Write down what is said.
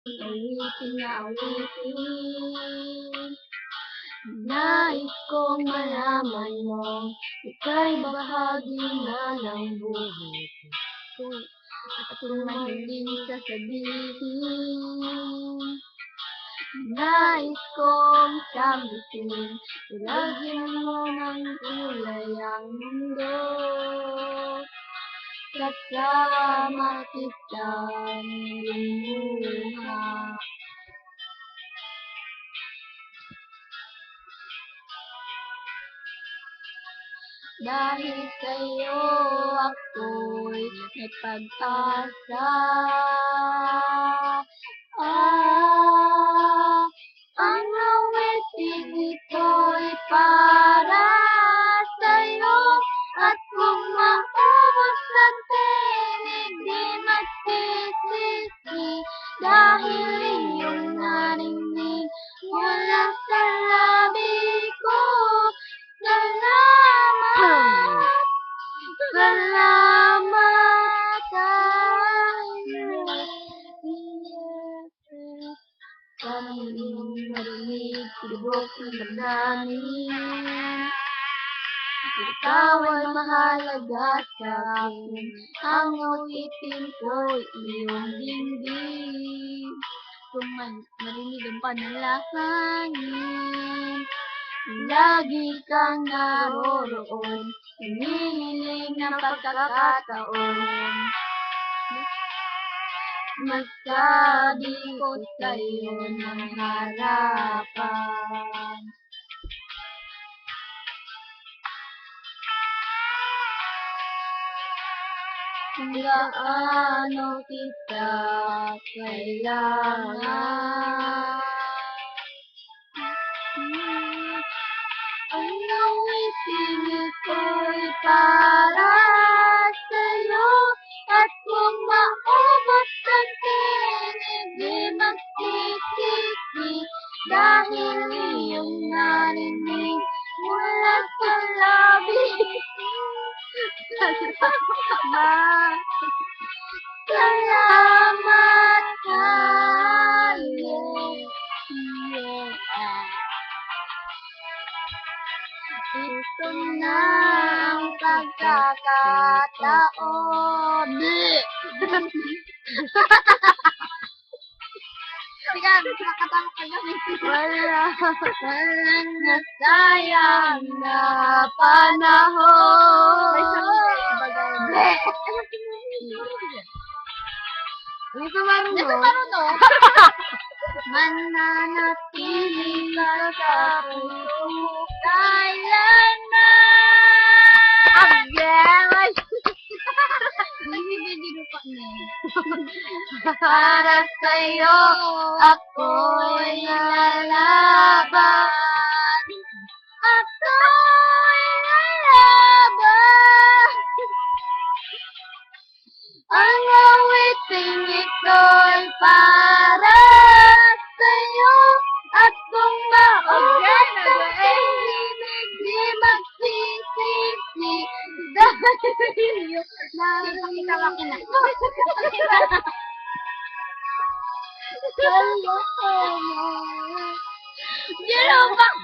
Awitin na awitin. Nais kong malaman mo, ika'y bahagi na ng buhay ko. At kung mahiling sasabihin, nais kong sambitin, ilagyan mo ng kulay ang mundo. Kasama kita ngayong buhay. Dahil sa'yo ako'y may pag-asa. Ang awitin ito'y para sa'yo. At kung maubos ang tinig, di magsisisi. Dahil iyong narinig mula sa labi ko. Salamat, salamat kami marinig, tibok ng damdamin. Ikaw ay mahalaga sa akin, ang awitin ko'y iyong dinggin. Kung marinig ang panalangin, lagi kang naroroon, hinihiling ng pagkakataon. Magsabi ko sa'yo ng harapan. Kung gaano kita kailangan. Ang awitin ito'y para sa'yo. At kung maubos ang tinig, di magsisisi. Dahil iyong narinig mula sa labi ko. Salamat tayo. Ito na ang pagkakataon. Sige, nakatama ka kami. Walang nasayang na panahon. Hindi pa marunong. Mananatili ka sa puso kailanman. Yes! Para sa'yo ako'y lalaban. Ako'y lalaban. Ang awiting ito'y para sa'yo. At kung maubos ang tinig, di magsisisi. Dahil iyong narinig Salamat. Salamat.